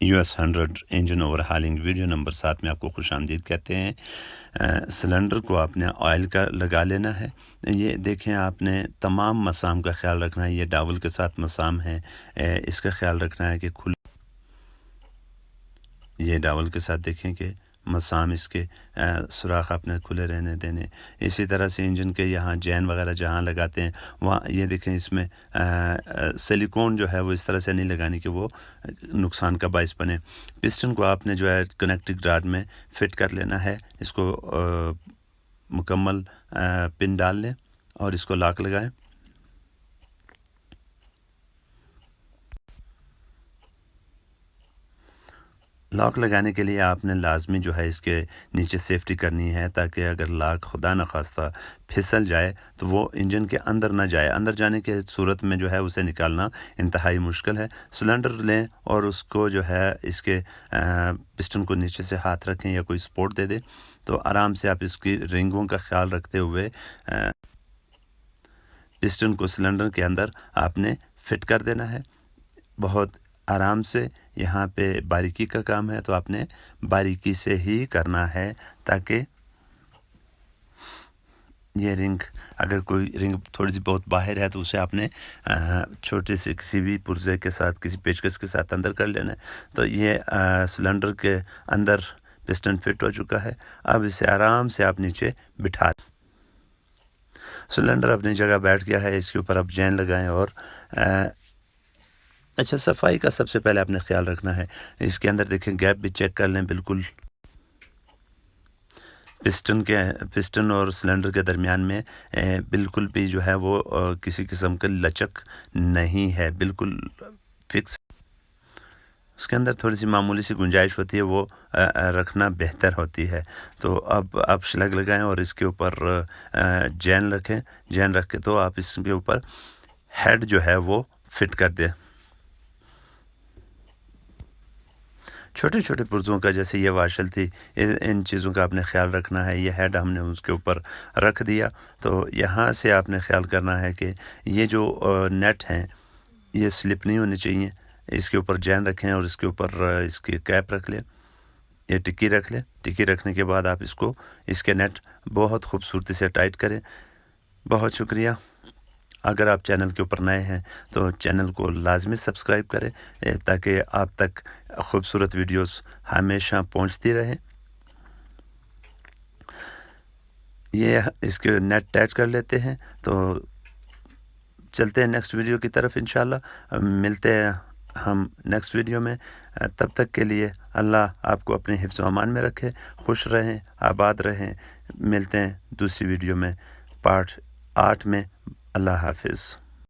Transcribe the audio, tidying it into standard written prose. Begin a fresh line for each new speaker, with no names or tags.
US 100 engine over hauling video number 7 میں آپ کو خوش آمدید کہتے ہیں۔ سلنڈر کو آپ نے آئل کا لگا لینا ہے۔ یہ دیکھیں آپ نے تمام مسام کا خیال رکھنا ہے، یہ ڈاول کے ساتھ مسام ہے، اس کا خیال رکھنا ہے کہ یہ ڈاول کے ساتھ دیکھیں کہ مسام اس کے سوراخ آپ نے کھلے رہنے دینے۔ اسی طرح سے انجن کے یہاں جین وغیرہ جہاں لگاتے ہیں وہاں یہ دیکھیں اس میں سلیکون جو ہے وہ اس طرح سے نہیں لگانی کہ وہ نقصان کا باعث بنے۔ پسٹن کو آپ نے جو ہے کنیکٹنگ راڈ میں فٹ کر لینا ہے، اس کو مکمل پن ڈال لیں اور اس کو لاک لگائیں۔ لاک لگانے کے لیے آپ نے لازمی جو ہے اس کے نیچے سیفٹی کرنی ہے تاکہ اگر لاک خدا نخواستہ پھسل جائے تو وہ انجن کے اندر نہ جائے۔ اندر جانے کے صورت میں جو ہے اسے نکالنا انتہائی مشکل ہے۔ سلنڈر لیں اور اس کو جو ہے اس کے پسٹن کو نیچے سے ہاتھ رکھیں یا کوئی سپورٹ دے دیں تو آرام سے آپ اس کی رنگوں کا خیال رکھتے ہوئے پسٹن کو سلنڈر کے اندر آپ نے فٹ کر دینا ہے بہت آرام سے۔ یہاں پہ باریکی کا کام ہے تو آپ نے باریکی سے ہی کرنا ہے تاکہ یہ رنگ اگر کوئی رنگ تھوڑی سی بہت باہر ہے تو اسے آپ نے چھوٹے سے کسی بھی پرزے کے ساتھ کسی پیچکس کے ساتھ اندر کر لینا ہے۔ تو یہ سلنڈر کے اندر پسٹن فٹ ہو چکا ہے۔ اب اسے آرام سے آپ نیچے بٹھا دیں۔ سلنڈر اپنی جگہ بیٹھ گیا ہے، اس کے اوپر آپ جین لگائیں اور اچھا صفائی کا سب سے پہلے آپ نے خیال رکھنا ہے۔ اس کے اندر دیکھیں گیپ بھی چیک کر لیں، بالکل پسٹن اور سلنڈر کے درمیان میں بالکل بھی جو ہے وہ کسی قسم کا لچک نہیں ہے، بالکل فکس۔ اس کے اندر تھوڑی سی معمولی سی گنجائش ہوتی ہے، وہ رکھنا بہتر ہوتی ہے۔ تو اب آپ شلگ لگائیں اور اس کے اوپر جین رکھیں۔ جین رکھ کے تو آپ اس کے اوپر ہیڈ جو ہے وہ فٹ کر دیں۔ چھوٹے چھوٹے پرزوں کا جیسے یہ واشل تھی، ان چیزوں کا آپ نے خیال رکھنا ہے۔ یہ ہیڈ ہم نے اس کے اوپر رکھ دیا تو یہاں سے آپ نے خیال کرنا ہے کہ یہ جو نیٹ ہیں یہ سلپ نہیں ہونے چاہیے۔ اس کے اوپر جین رکھیں اور اس کے اوپر اس کی کیپ رکھ لیں، یہ ٹکی رکھ لیں۔ ٹکی رکھنے کے بعد آپ اس کے نیٹ بہت خوبصورتی سے ٹائٹ کریں۔ بہت شکریہ۔ اگر آپ چینل کے اوپر نئے ہیں تو چینل کو لازمی سبسکرائب کریں تاکہ آپ تک خوبصورت ویڈیوز ہمیشہ پہنچتی رہیں۔ یہ اس کے نیٹ ٹیچ کر لیتے ہیں تو چلتے ہیں نیکسٹ ویڈیو کی طرف انشاءاللہ۔ ملتے ہیں ہم نیکسٹ ویڈیو میں، تب تک کے لیے اللہ آپ کو اپنے حفظ و امان میں رکھے، خوش رہیں، آباد رہیں۔ ملتے ہیں دوسری ویڈیو میں، پارٹ 8 میں۔ اللہ حافظ۔